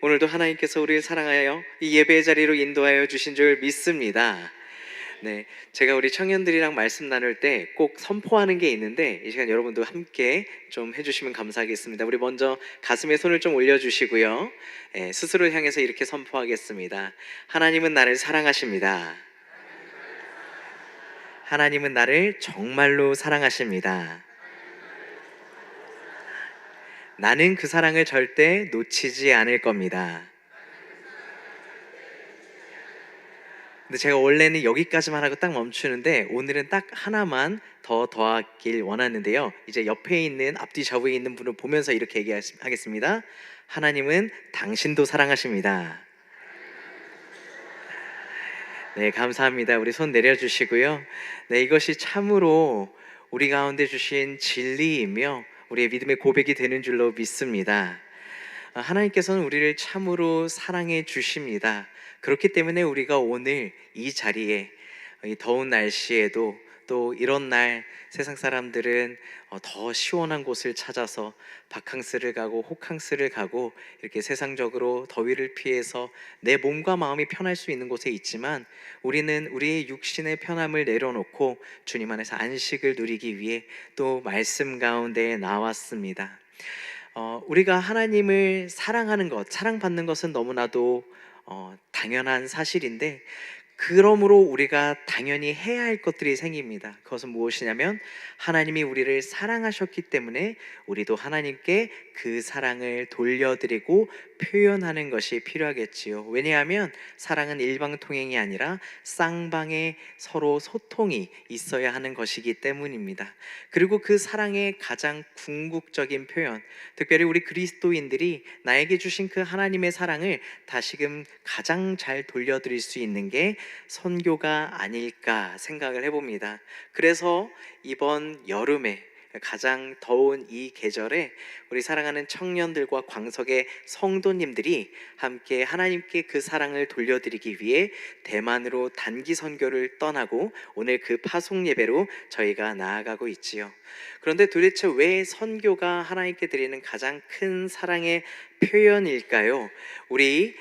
오늘도 하나님께서 우리를 사랑하여 이 예배의 자리로 인도하여 주신 줄 믿습니다. 네, 제가 우리 청년들이랑 말씀 나눌 때 꼭 선포하는 게 있는데 이 시간 여러분도 함께 좀 해주시면 감사하겠습니다. 우리 먼저 가슴에 손을 좀 올려주시고요. 스스로를 향해서 이렇게 선포하겠습니다. 하나님은 나를 사랑하십니다. 하나님은 나를 정말로 사랑하십니다. 나는 그 사랑을 절대 놓치지 않을 겁니다. 근데 제가 원래는 여기까지만 하고 딱 멈추는데 오늘은 딱 하나만 더 더하길 원하는데요. 이제 옆에 있는 앞뒤 좌우에 있는 분을 보면서 이렇게 얘기하겠습니다. 하나님은 당신도 사랑하십니다. 네, 감사합니다. 우리 손 내려주시고요. 네, 이것이 참으로 우리 가운데 주신 진리이며 우리의 믿음의 고백이 되는 줄로 믿습니다. 하나님께서는 우리를 참으로 사랑해 주십니다. 그렇기 때문에 우리가 오늘 이 자리에 이 더운 날씨에도 또 이런 날 세상 사람들은 더 시원한 곳을 찾아서 바캉스를 가고 호캉스를 가고 이렇게 세상적으로 더위를 피해서 내 몸과 마음이 편할 수 있는 곳에 있지만 우리는 우리의 육신의 편함을 내려놓고 주님 안에서 안식을 누리기 위해 또 말씀 가운데 나왔습니다. 우리가 하나님을 사랑하는 것, 사랑받는 것은 너무나도 당연한 사실인데 그러므로 우리가 당연히 해야 할 것들이 생깁니다. 그것은 무엇이냐면 하나님이 우리를 사랑하셨기 때문에 우리도 하나님께 그 사랑을 돌려드리고 표현하는 것이 필요하겠지요. 왜냐하면 사랑은 일방통행이 아니라 쌍방에 서로 소통이 있어야 하는 것이기 때문입니다. 그리고 그 사랑의 가장 궁극적인 표현, 특별히 우리 그리스도인들이 나에게 주신 그 하나님의 사랑을 다시금 가장 잘 돌려드릴 수 있는 게 선교가 아닐까 생각을 해봅니다. 그래서 이번 여름에 가장 더운 이 계절에 우리 사랑하는 청년들과 광석의 성도님들이 함께 하나님께 그 사랑을 돌려드리기 위해 대만으로 단기 선교를 떠나고 오늘 그 파송 예배로 저희가 나아가고 있지요. 그런데 도대체 왜 선교가 하나님께 드리는 가장 큰 사랑의 표현일까요? 우리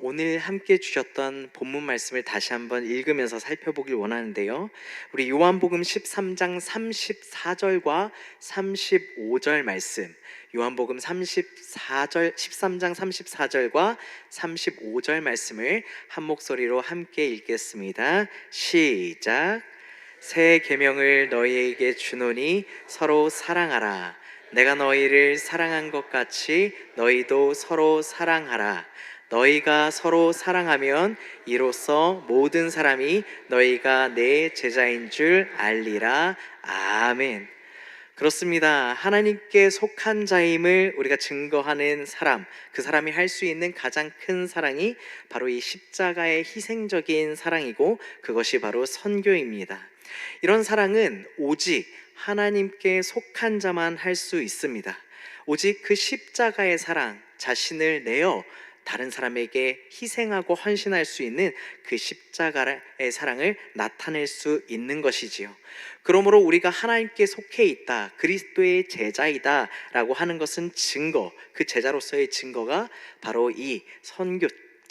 오늘 함께 주셨던 본문 말씀을 다시 한번 읽으면서 살펴보길 원하는데요. 우리 요한복음 13장 34절과 35절 말씀, 요한복음 13장 34절과 35절 말씀을 한 목소리로 함께 읽겠습니다. 시작. 새 계명을 너희에게 주노니 서로 사랑하라. 내가 너희를 사랑한 것 같이 너희도 서로 사랑하라. 너희가 서로 사랑하면 이로써 모든 사람이 너희가 내 제자인 줄 알리라. 아멘. 그렇습니다. 하나님께 속한 자임을 우리가 증거하는 사람, 그 사람이 할 수 있는 가장 큰 사랑이 바로 이 십자가의 희생적인 사랑이고 그것이 바로 선교입니다. 이런 사랑은 오직 하나님께 속한 자만 할 수 있습니다. 오직 그 십자가의 사랑, 자신을 내어 다른 사람에게 희생하고 헌신할 수 있는 그 십자가의 사랑을 나타낼 수 있는 것이지요. 그러므로 우리가 하나님께 속해 있다, 그리스도의 제자이다 라고 하는 것은 증거, 그 제자로서의 증거가 바로 이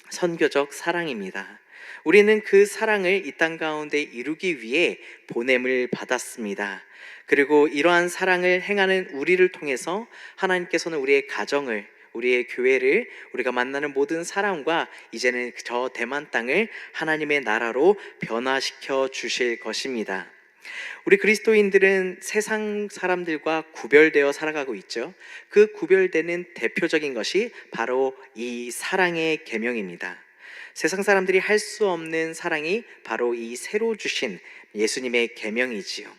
선교적 사랑입니다. 우리는 그 사랑을 이 땅 가운데 이루기 위해 보냄을 받았습니다. 그리고 이러한 사랑을 행하는 우리를 통해서 하나님께서는 우리의 가정을, 우리의 교회를, 우리가 만나는 모든 사람과 이제는 저 대만 땅을 하나님의 나라로 변화시켜 주실 것입니다. 우리 그리스도인들은 세상 사람들과 구별되어 살아가고 있죠. 그 구별되는 대표적인 것이 바로 이 사랑의 계명입니다. 세상 사람들이 할 수 없는 사랑이 바로 이 새로 주신 예수님의 계명이지요.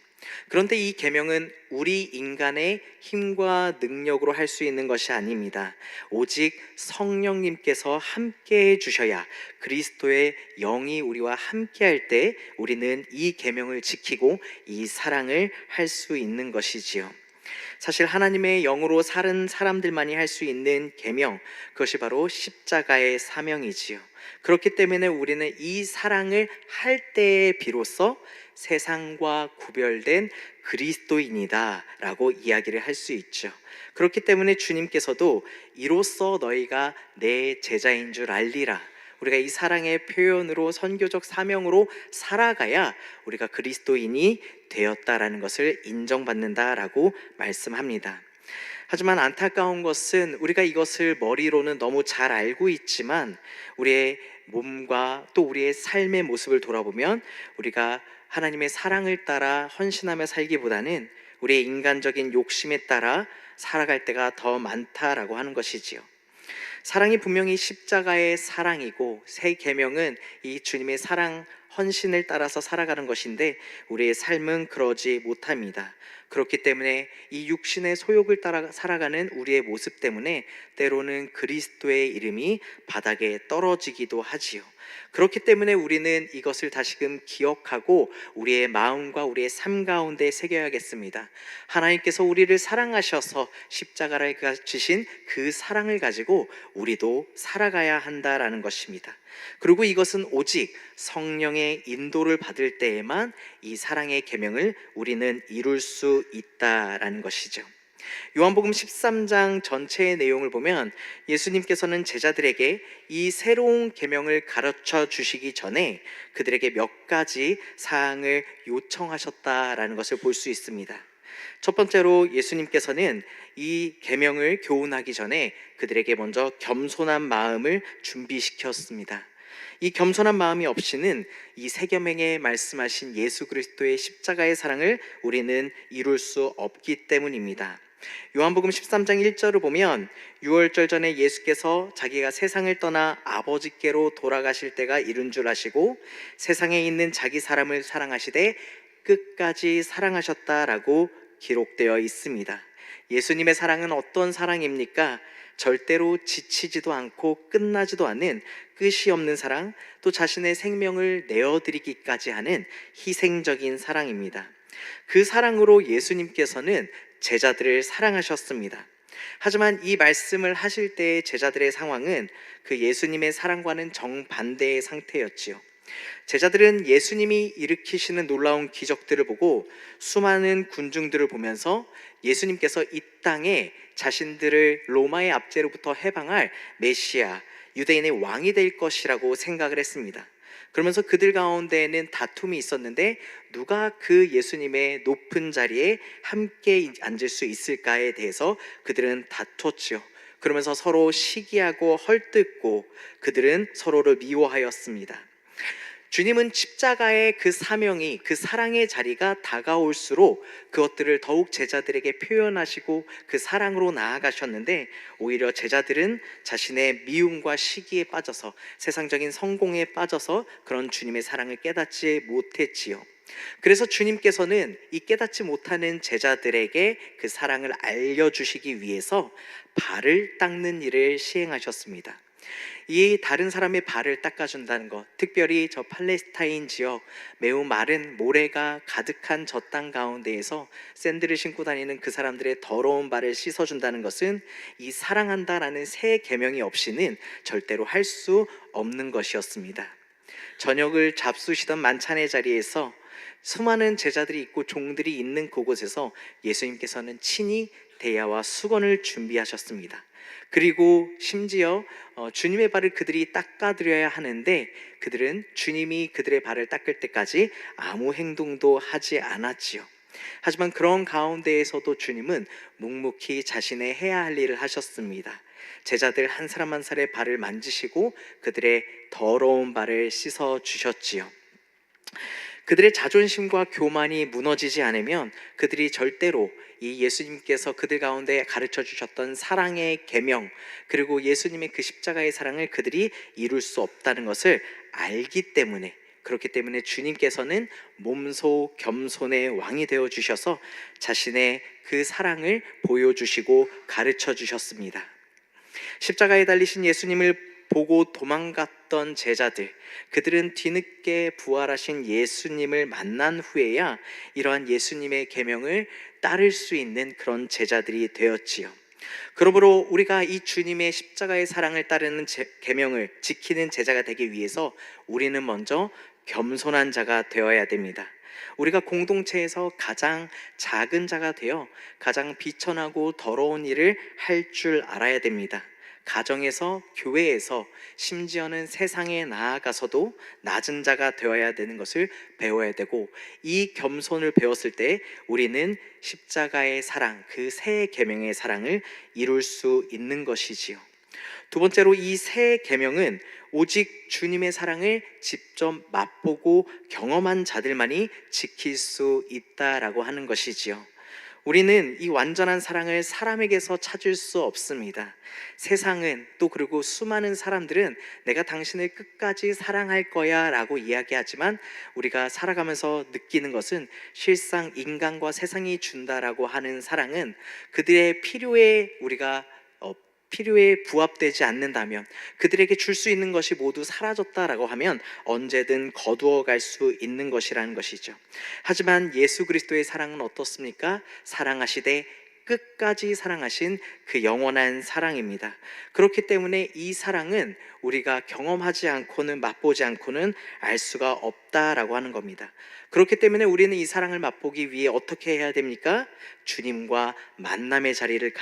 그런데 이 계명은 우리 인간의 힘과 능력으로 할 수 있는 것이 아닙니다. 오직 성령님께서 함께 해 주셔야, 그리스도의 영이 우리와 함께 할 때 우리는 이 계명을 지키고 이 사랑을 할 수 있는 것이지요. 사실 하나님의 영으로 사는 사람들만이 할 수 있는 계명, 그것이 바로 십자가의 사명이지요. 그렇기 때문에 우리는 이 사랑을 할 때에 비로소 세상과 구별된 그리스도인이다 라고 이야기를 할 수 있죠. 그렇기 때문에 주님께서도 이로써 너희가 내 제자인 줄 알리라, 우리가 이 사랑의 표현으로 선교적 사명으로 살아가야 우리가 그리스도인이 되었다라는 것을 인정받는다라고 말씀합니다. 하지만 안타까운 것은 우리가 이것을 머리로는 너무 잘 알고 있지만 우리의 몸과 또 우리의 삶의 모습을 돌아보면 우리가 하나님의 사랑을 따라 헌신하며 살기보다는 우리의 인간적인 욕심에 따라 살아갈 때가 더 많다라고 하는 것이지요. 사랑이 분명히 십자가의 사랑이고 새 계명은 이 주님의 사랑 헌신을 따라서 살아가는 것인데 우리의 삶은 그러지 못합니다. 그렇기 때문에 이 육신의 소욕을 따라 살아가는 우리의 모습 때문에 때로는 그리스도의 이름이 바닥에 떨어지기도 하지요. 그렇기 때문에 우리는 이것을 다시금 기억하고 우리의 마음과 우리의 삶 가운데 새겨야겠습니다. 하나님께서 우리를 사랑하셔서 십자가를 지신 그 사랑을 가지고 우리도 살아가야 한다라는 것입니다. 그리고 이것은 오직 성령의 인도를 받을 때에만 이 사랑의 계명을 우리는 이룰 수 있다라는 것이죠. 요한복음 13장 전체의 내용을 보면 예수님께서는 제자들에게 이 새로운 계명을 가르쳐 주시기 전에 그들에게 몇 가지 사항을 요청하셨다라는 것을 볼 수 있습니다. 첫 번째로 예수님께서는 이 계명을 교훈하기 전에 그들에게 먼저 겸손한 마음을 준비시켰습니다. 이 겸손한 마음이 없이는 이 새 계명에 말씀하신 예수 그리스도의 십자가의 사랑을 우리는 이룰 수 없기 때문입니다. 요한복음 13장 1절을 보면 유월절 전에 예수께서 자기가 세상을 떠나 아버지께로 돌아가실 때가 이른 줄 아시고 세상에 있는 자기 사람을 사랑하시되 끝까지 사랑하셨다라고 기록되어 있습니다. 예수님의 사랑은 어떤 사랑입니까? 절대로 지치지도 않고 끝나지도 않는 끝이 없는 사랑, 또 자신의 생명을 내어드리기까지 하는 희생적인 사랑입니다. 그 사랑으로 예수님께서는 제자들을 사랑하셨습니다. 하지만 이 말씀을 하실 때의 제자들의 상황은 그 예수님의 사랑과는 정반대의 상태였지요. 제자들은 예수님이 일으키시는 놀라운 기적들을 보고 수많은 군중들을 보면서 예수님께서 이 땅에 자신들을 로마의 압제로부터 해방할 메시아, 유대인의 왕이 될 것이라고 생각을 했습니다. 그러면서 그들 가운데에는 다툼이 있었는데 누가 그 예수님의 높은 자리에 함께 앉을 수 있을까에 대해서 그들은 다퉜지요. 그러면서 서로 시기하고 헐뜯고 그들은 서로를 미워하였습니다. 주님은 십자가의 그 사명이, 그 사랑의 자리가 다가올수록 그것들을 더욱 제자들에게 표현하시고 그 사랑으로 나아가셨는데 오히려 제자들은 자신의 미움과 시기에 빠져서 세상적인 성공에 빠져서 그런 주님의 사랑을 깨닫지 못했지요. 그래서 주님께서는 이 깨닫지 못하는 제자들에게 그 사랑을 알려주시기 위해서 발을 닦는 일을 시행하셨습니다. 이 다른 사람의 발을 닦아준다는 것, 특별히 저 팔레스타인 지역 매우 마른 모래가 가득한 저 땅 가운데에서 샌들을 신고 다니는 그 사람들의 더러운 발을 씻어준다는 것은 이 사랑한다라는 새 계명이 없이는 절대로 할 수 없는 것이었습니다. 저녁을 잡수시던 만찬의 자리에서 수많은 제자들이 있고 종들이 있는 그곳에서 예수님께서는 친히 대야와 수건을 준비하셨습니다. 그리고 심지어 주님의 발을 그들이 닦아드려야 하는데 그들은 주님이 그들의 발을 닦을 때까지 아무 행동도 하지 않았지요. 하지만 그런 가운데에서도 주님은 묵묵히 자신의 해야 할 일을 하셨습니다. 제자들 한 사람 한 사람의 발을 만지시고 그들의 더러운 발을 씻어 주셨지요. 그들의 자존심과 교만이 무너지지 않으면 그들이 절대로 이 예수님께서 그들 가운데 가르쳐 주셨던 사랑의 계명, 그리고 예수님의 그 십자가의 사랑을 그들이 이룰 수 없다는 것을 알기 때문에, 그렇기 때문에 주님께서는 몸소 겸손의 왕이 되어 주셔서 자신의 그 사랑을 보여주시고 가르쳐 주셨습니다. 십자가에 달리신 예수님을 보고 도망갔던 제자들, 그들은 뒤늦게 부활하신 예수님을 만난 후에야 이러한 예수님의 계명을 따를 수 있는 그런 제자들이 되었지요. 그러므로 우리가 이 주님의 십자가의 사랑을 따르는 계명을 지키는 제자가 되기 위해서 우리는 먼저 겸손한 자가 되어야 됩니다. 우리가 공동체에서 가장 작은 자가 되어 가장 비천하고 더러운 일을 할 줄 알아야 됩니다. 가정에서, 교회에서, 심지어는 세상에 나아가서도 낮은 자가 되어야 되는 것을 배워야 되고, 이 겸손을 배웠을 때 우리는 십자가의 사랑, 그 새 계명의 사랑을 이룰 수 있는 것이지요. 두 번째로, 이 새 계명은 오직 주님의 사랑을 직접 맛보고 경험한 자들만이 지킬 수 있다라고 하는 것이지요. 우리는 이 완전한 사랑을 사람에게서 찾을 수 없습니다. 세상은, 또 그리고 수많은 사람들은 내가 당신을 끝까지 사랑할 거야 라고 이야기하지만, 우리가 살아가면서 느끼는 것은 실상 인간과 세상이 준다라고 하는 사랑은 그들의 필요에 부합되지 않는다면, 그들에게 줄 수 있는 것이 모두 사라졌다라고 하면 언제든 거두어 갈 수 있는 것이라는 것이죠. 하지만 예수 그리스도의 사랑은 어떻습니까? 사랑하시되 끝까지 사랑하신 그 영원한 사랑입니다. 그렇기 때문에 이 사랑은 우리가 경험하지 않고는, 맛보지 않고는 알 수가 없다라고 하는 겁니다. 그렇기 때문에 우리는 이 사랑을 맛보기 위해 어떻게 해야 됩니까? 주님과 만남의 자리를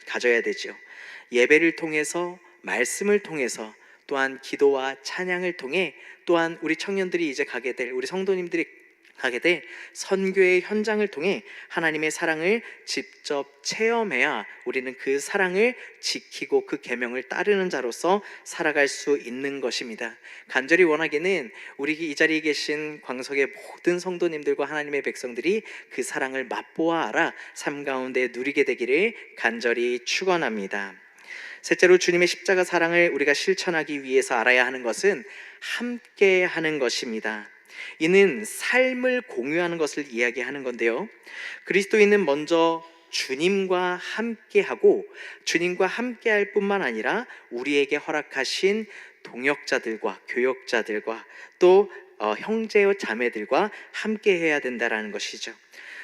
가져야 되죠. 예배를 통해서, 말씀을 통해서, 또한 기도와 찬양을 통해, 또한 우리 청년들이 이제 가게 될, 우리 성도님들이 가게 될 선교의 현장을 통해 하나님의 사랑을 직접 체험해야 우리는 그 사랑을 지키고 그 계명을 따르는 자로서 살아갈 수 있는 것입니다. 간절히 원하기는 우리 이 자리에 계신 광석의 모든 성도님들과 하나님의 백성들이 그 사랑을 맛보아 알아 삶 가운데 누리게 되기를 간절히 축원합니다. 셋째로, 주님의 십자가 사랑을 우리가 실천하기 위해서 알아야 하는 것은 함께 하는 것입니다. 이는 삶을 공유하는 것을 이야기하는 건데요, 그리스도인은 먼저 주님과 함께하고, 주님과 함께할 뿐만 아니라 우리에게 허락하신 동역자들과 교역자들과 또 형제와 자매들과 함께해야 된다라는 것이죠.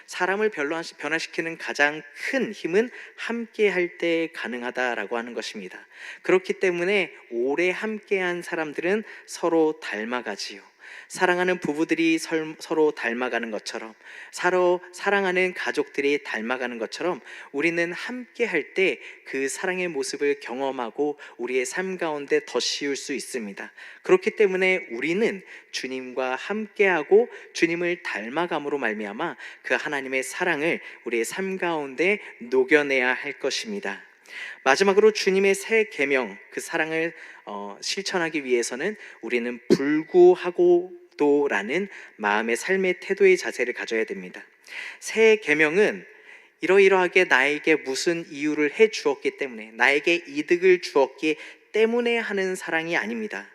사람을 변화시키는 가장 큰 힘은 함께할 때 가능하다라고 하는 것입니다. 그렇기 때문에 오래 함께한 사람들은 서로 닮아가지요. 사랑하는 부부들이 서로 닮아가는 것처럼, 서로 사랑하는 가족들이 닮아가는 것처럼, 우리는 함께 할 때 그 사랑의 모습을 경험하고 우리의 삶 가운데 덧씌울 수 있습니다. 그렇기 때문에 우리는 주님과 함께하고 주님을 닮아감으로 말미암아 그 하나님의 사랑을 우리의 삶 가운데 녹여내야 할 것입니다. 마지막으로, 주님의 새 계명, 그 사랑을 실천하기 위해서는 우리는 불구하고도라는 마음의 삶의 태도의 자세를 가져야 됩니다. 새 계명은 이러이러하게 나에게 무슨 이유를 해 주었기 때문에, 나에게 이득을 주었기 때문에 하는 사랑이 아닙니다.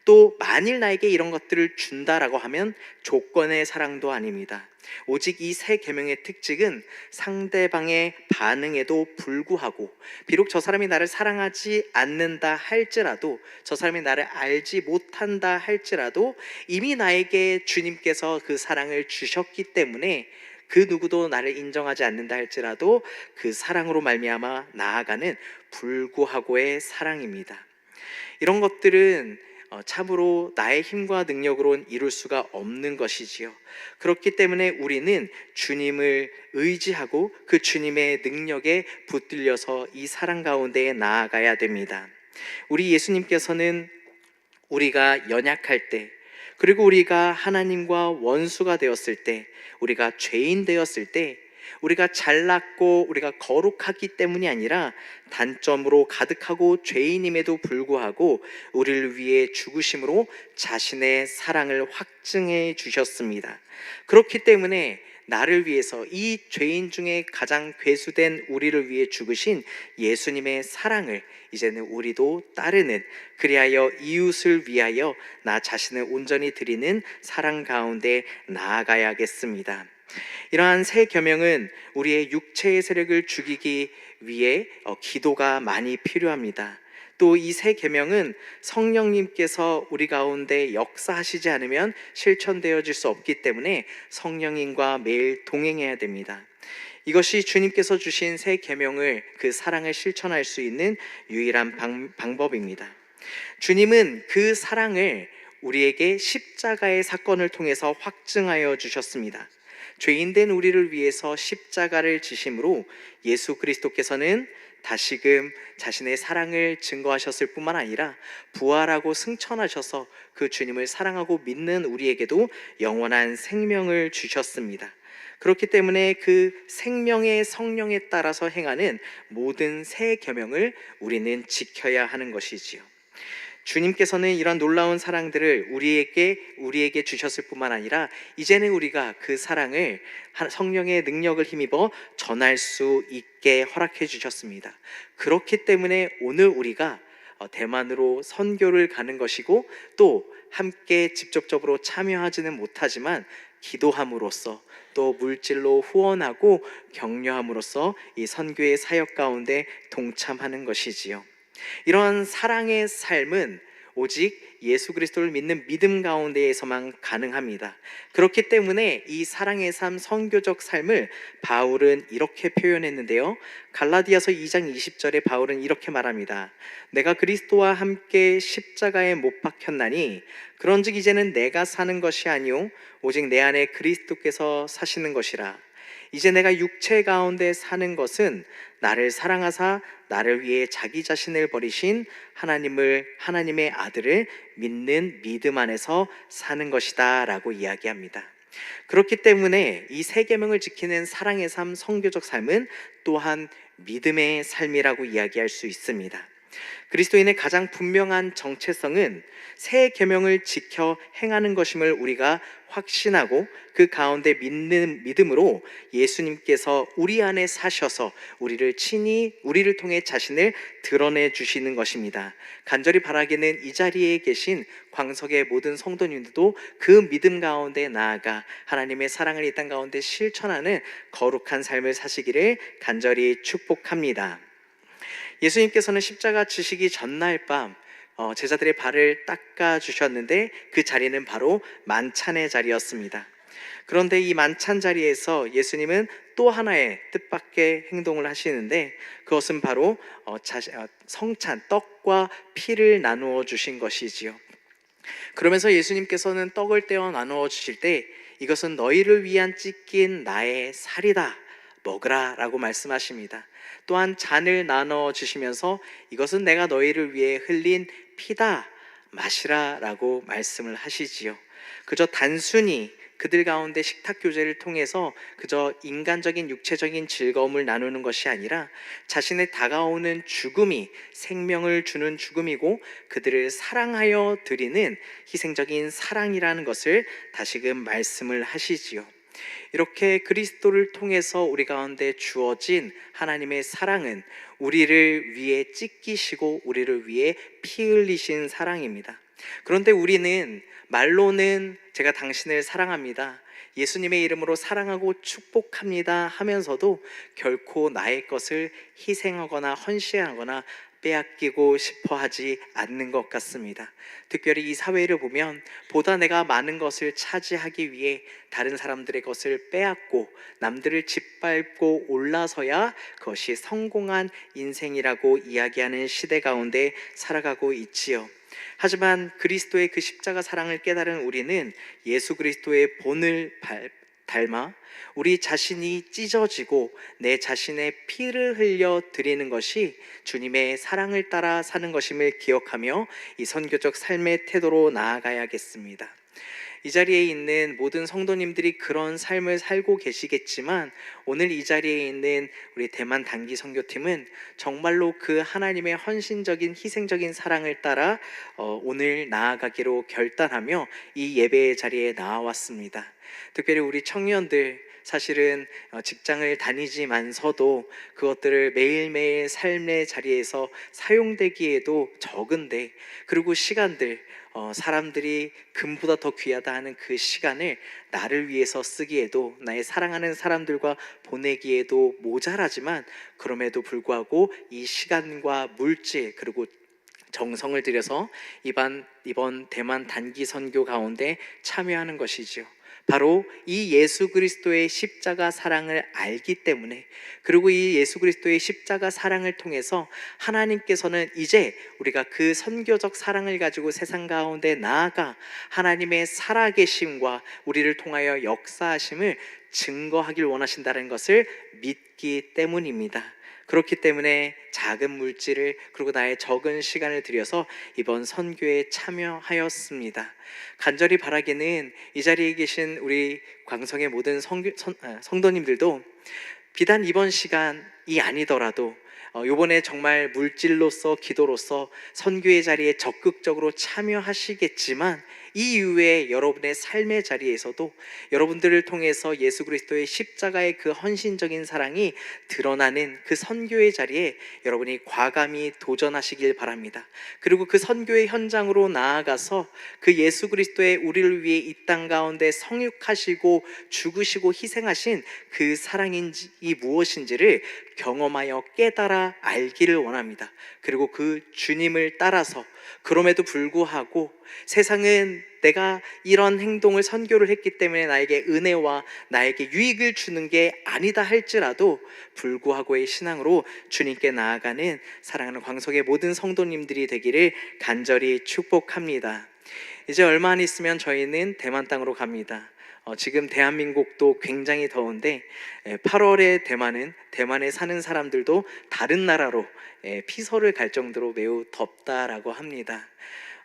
또 만일 나에게 이런 것들을 준다라고 하면 조건의 사랑도 아닙니다. 오직 이 새 계명의 특징은 상대방의 반응에도 불구하고, 비록 저 사람이 나를 사랑하지 않는다 할지라도, 저 사람이 나를 알지 못한다 할지라도 이미 나에게 주님께서 그 사랑을 주셨기 때문에, 그 누구도 나를 인정하지 않는다 할지라도 그 사랑으로 말미암아 나아가는 불구하고의 사랑입니다. 이런 것들은 참으로 나의 힘과 능력으로는 이룰 수가 없는 것이지요. 그렇기 때문에 우리는 주님을 의지하고 그 주님의 능력에 붙들려서 이 사랑 가운데 나아가야 됩니다. 우리 예수님께서는 우리가 연약할 때, 그리고 우리가 하나님과 원수가 되었을 때, 우리가 죄인 되었을 때, 우리가 잘났고 우리가 거룩하기 때문이 아니라 단점으로 가득하고 죄인임에도 불구하고 우리를 위해 죽으심으로 자신의 사랑을 확증해 주셨습니다. 그렇기 때문에 나를 위해서, 이 죄인 중에 가장 괴수된 우리를 위해 죽으신 예수님의 사랑을 이제는 우리도 따르는, 그리하여 이웃을 위하여 나 자신을 온전히 드리는 사랑 가운데 나아가야겠습니다. 이러한 새 계명은 우리의 육체의 세력을 죽이기 위해 기도가 많이 필요합니다. 또 이 새 계명은 성령님께서 우리 가운데 역사하시지 않으면 실천되어질 수 없기 때문에 성령님과 매일 동행해야 됩니다. 이것이 주님께서 주신 새 계명을, 그 사랑을 실천할 수 있는 유일한 방법입니다. 주님은 그 사랑을 우리에게 십자가의 사건을 통해서 확증하여 주셨습니다. 죄인된 우리를 위해서 십자가를 지심으로 예수 그리스도께서는 다시금 자신의 사랑을 증거하셨을 뿐만 아니라 부활하고 승천하셔서 그 주님을 사랑하고 믿는 우리에게도 영원한 생명을 주셨습니다. 그렇기 때문에 그 생명의 성령에 따라서 행하는 모든 새 계명을 우리는 지켜야 하는 것이지요. 주님께서는 이런 놀라운 사랑들을 우리에게 주셨을 뿐만 아니라 이제는 우리가 그 사랑을 성령의 능력을 힘입어 전할 수 있게 허락해 주셨습니다. 그렇기 때문에 오늘 우리가 대만으로 선교를 가는 것이고, 또 함께 직접적으로 참여하지는 못하지만 기도함으로써, 또 물질로 후원하고 격려함으로써 이 선교의 사역 가운데 동참하는 것이지요. 이러한 사랑의 삶은 오직 예수 그리스도를 믿는 믿음 가운데에서만 가능합니다. 그렇기 때문에 이 사랑의 삶, 선교적 삶을 바울은 이렇게 표현했는데요. 갈라디아서 2장 20절에 바울은 이렇게 말합니다. 내가 그리스도와 함께 십자가에 못 박혔나니 그런즉 이제는 내가 사는 것이 아니요 오직 내 안에 그리스도께서 사시는 것이라. 이제 내가 육체 가운데 사는 것은 나를 사랑하사 나를 위해 자기 자신을 버리신 하나님의 아들을 믿는 믿음 안에서 사는 것이다 라고 이야기합니다. 그렇기 때문에 이 세 계명을 지키는 사랑의 삶, 선교적 삶은 또한 믿음의 삶이라고 이야기할 수 있습니다. 그리스도인의 가장 분명한 정체성은 새 계명을 지켜 행하는 것임을 우리가 확신하고 그 가운데 믿는 믿음으로 예수님께서 우리 안에 사셔서 우리를 통해 자신을 드러내 주시는 것입니다. 간절히 바라기는 이 자리에 계신 광석의 모든 성도님들도 그 믿음 가운데 나아가 하나님의 사랑을 이 땅 가운데 실천하는 거룩한 삶을 사시기를 간절히 축복합니다. 예수님께서는 십자가 지시기 전날 밤 제자들의 발을 닦아 주셨는데 그 자리는 바로 만찬의 자리였습니다. 그런데 이 만찬 자리에서 예수님은 또 하나의 뜻밖의 행동을 하시는데, 그것은 바로 성찬, 떡과 피를 나누어 주신 것이지요. 그러면서 예수님께서는 떡을 떼어 나누어 주실 때 이것은 너희를 위한 찢긴 나의 살이다, 먹으라 라고 말씀하십니다. 또한 잔을 나눠 주시면서 이것은 내가 너희를 위해 흘린 피다, 마시라 라고 말씀을 하시지요. 그저 단순히 그들 가운데 식탁 교제를 통해서 그저 인간적인 육체적인 즐거움을 나누는 것이 아니라 자신의 다가오는 죽음이 생명을 주는 죽음이고 그들을 사랑하여 드리는 희생적인 사랑이라는 것을 다시금 말씀을 하시지요. 이렇게 그리스도를 통해서 우리 가운데 주어진 하나님의 사랑은 우리를 위해 찢기시고 우리를 위해 피 흘리신 사랑입니다. 그런데 우리는 말로는 제가 당신을 사랑합니다, 예수님의 이름으로 사랑하고 축복합니다 하면서도 결코 나의 것을 희생하거나 헌신하거나 빼앗기고 싶어 하지 않는 것 같습니다. 특별히 이 사회를 보면 보다 내가 많은 것을 차지하기 위해 다른 사람들의 것을 빼앗고 남들을 짓밟고 올라서야 그것이 성공한 인생이라고 이야기하는 시대 가운데 살아가고 있지요. 하지만 그리스도의 그 십자가 사랑을 깨달은 우리는 예수 그리스도의 본을 닮아 우리 자신이 찢어지고 내 자신의 피를 흘려 드리는 것이 주님의 사랑을 따라 사는 것임을 기억하며 이 선교적 삶의 태도로 나아가야겠습니다. 이 자리에 있는 모든 성도님들이 그런 삶을 살고 계시겠지만 오늘 이 자리에 있는 우리 대만 단기 선교팀은 정말로 그 하나님의 헌신적인 희생적인 사랑을 따라 오늘 나아가기로 결단하며 이 예배의 자리에 나와왔습니다. 특별히 우리 청년들, 사실은 직장을 다니지만서도 그것들을 매일매일 삶의 자리에서 사용되기에도 적은데, 그리고 시간들, 사람들이 금보다 더 귀하다 하는 그 시간을 나를 위해서 쓰기에도, 나의 사랑하는 사람들과 보내기에도 모자라지만 그럼에도 불구하고 이 시간과 물질 그리고 정성을 들여서 이번 대만 단기 선교 가운데 참여하는 것이지요. 바로 이 예수 그리스도의 십자가 사랑을 알기 때문에, 그리고 이 예수 그리스도의 십자가 사랑을 통해서 하나님께서는 이제 우리가 그 선교적 사랑을 가지고 세상 가운데 나아가 하나님의 살아계심과 우리를 통하여 역사하심을 증거하길 원하신다는 것을 믿기 때문입니다. 그렇기 때문에 작은 물질을, 그리고 나의 적은 시간을 들여서 이번 선교에 참여하였습니다. 간절히 바라기는 이 자리에 계신 우리 광성의 모든 성도님들도 비단 이번 시간이 아니더라도 이번에 정말 물질로서 기도로서 선교의 자리에 적극적으로 참여하시겠지만, 이 이후에 여러분의 삶의 자리에서도 여러분들을 통해서 예수 그리스도의 십자가의 그 헌신적인 사랑이 드러나는 그 선교의 자리에 여러분이 과감히 도전하시길 바랍니다. 그리고 그 선교의 현장으로 나아가서 그 예수 그리스도의 우리를 위해 이 땅 가운데 성육하시고 죽으시고 희생하신 그 사랑인지 무엇인지를 경험하여 깨달아 알기를 원합니다. 그리고 그 주님을 따라서, 그럼에도 불구하고 세상은 내가 이런 행동을, 선교를 했기 때문에 나에게 은혜와 나에게 유익을 주는 게 아니다 할지라도 불구하고의 신앙으로 주님께 나아가는 사랑하는 광석의 모든 성도님들이 되기를 간절히 축복합니다. 이제 얼마 안 있으면 저희는 대만 땅으로 갑니다. 지금 대한민국도 굉장히 더운데 8월에 대만에 사는 사람들도 다른 나라로 피서를 갈 정도로 매우 덥다라고 합니다.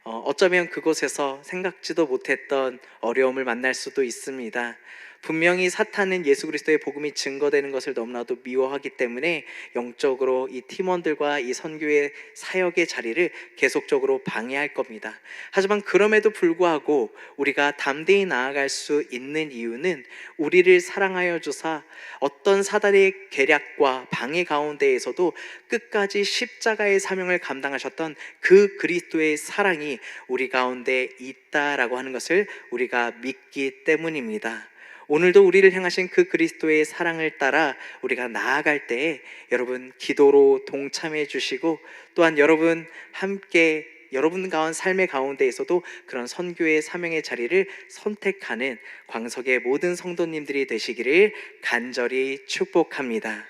어쩌면 그곳에서 생각지도 못했던 어려움을 만날 수도 있습니다. 분명히 사탄은 예수 그리스도의 복음이 증거되는 것을 너무나도 미워하기 때문에 영적으로 이 팀원들과 이 선교의 사역의 자리를 계속적으로 방해할 겁니다. 하지만 그럼에도 불구하고 우리가 담대히 나아갈 수 있는 이유는 우리를 사랑하여 주사 어떤 사단의 계략과 방해 가운데에서도 끝까지 십자가의 사명을 감당하셨던 그 그리스도의 사랑이 우리 가운데 있다라고 하는 것을 우리가 믿기 때문입니다. 오늘도 우리를 향하신 그 그리스도의 사랑을 따라 우리가 나아갈 때에 여러분 기도로 동참해 주시고, 또한 여러분 함께 여러분 가운 삶의 가운데에서도 그런 선교의 사명의 자리를 선택하는 광석의 모든 성도님들이 되시기를 간절히 축복합니다.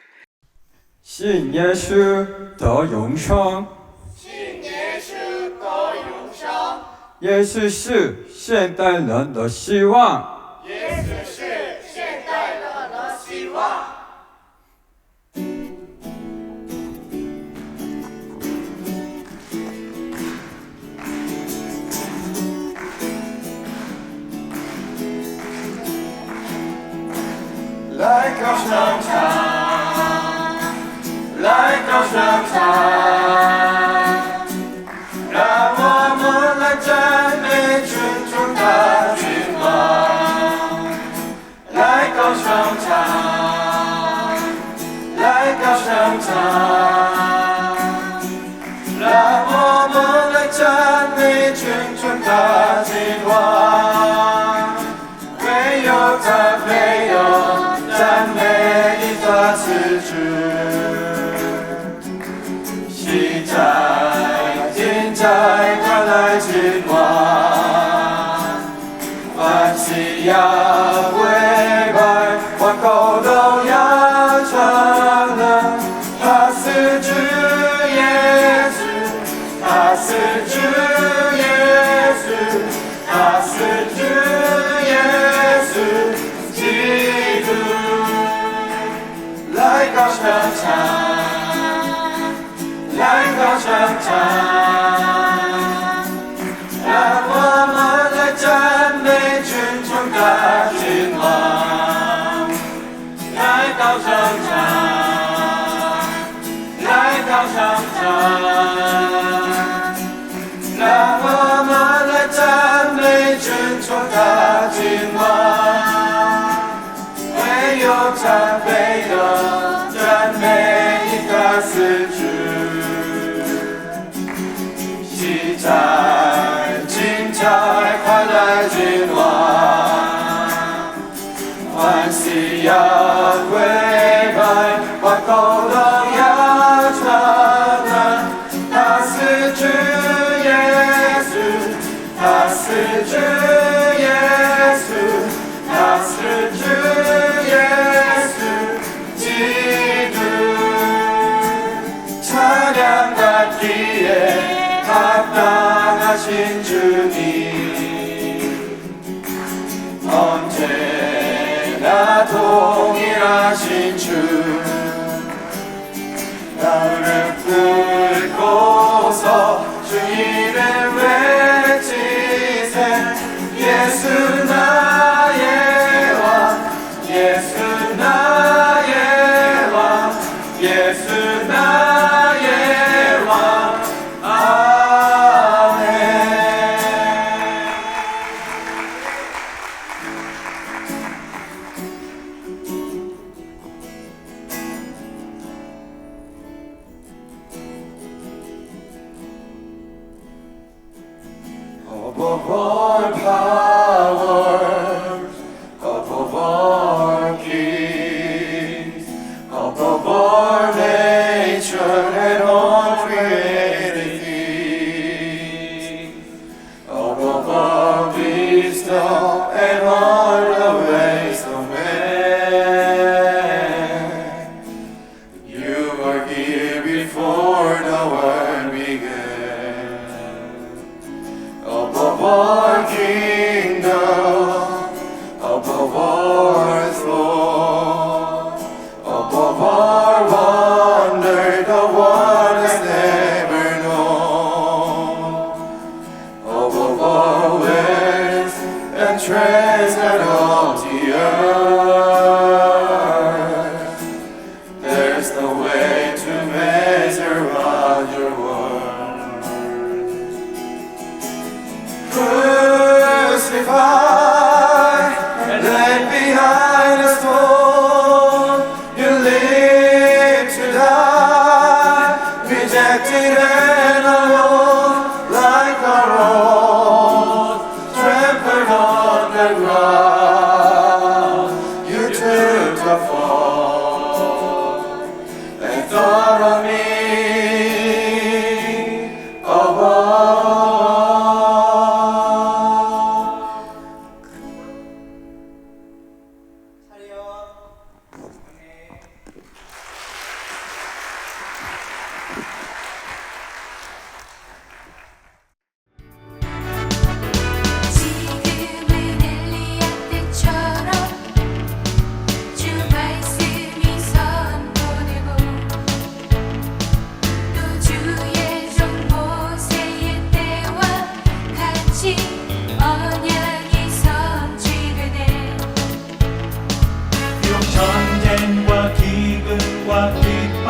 信耶稣得永生，信耶稣得永生，耶稣是现代人的希望。耶稣是现代人的希望。来高声唱，来高声唱，让我们来赞美群众的君王。来高声唱，来高声唱，让我们来赞美群众的君王。唯有他，唯有。赞美你的赐主，昔在、今在、快来君王，万膝要跪拜，万口都要承认，他是主耶稣，他是主耶稣，他是主耶稣。来高声唱，来高声唱，让我们来赞美群众的君王。来高声唱，来高声唱，让我们来赞美群众的君王。唯有他，唯有赞美你的赐主，昔在、今在、快来君王，万膝要跪拜，万口都要承认，他是主耶稣，他是主耶稣。 하신 주님 언제나 동일하신 주 나를 부르고서 주 이름 외치세 예수 나의 왕 예수 나의 왕 예수 나의 왕 아멘. Above all powers, above all kings, above all nature and all created things, above all wisdom and all the ways of man, you were here before the world began. Above all kingdom, above all throne, above all wonder the world has never known, above all ways and treasure of the earth, there's no way to measure all your worth. Crucified and laid behind a stone, you lived to die, rejected and alone, like a rose trampled on the ground. You took the fall and thought of me above. 지금은 엘리야 때처럼 주 말씀이 선포되고 또 주의 종 모세의 때와 같이 언약이 성취되네. 비록 전쟁과 기근과 핍박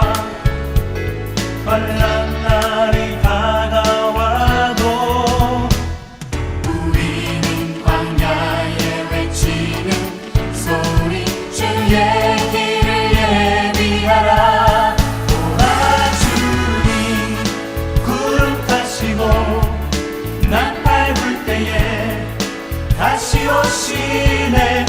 환난 날이 다가와도 우리는 광야에 외치는 소리 주의 길을 예비하라. 도와주니 구름 타시고 나팔 불 때에 다시 오시네.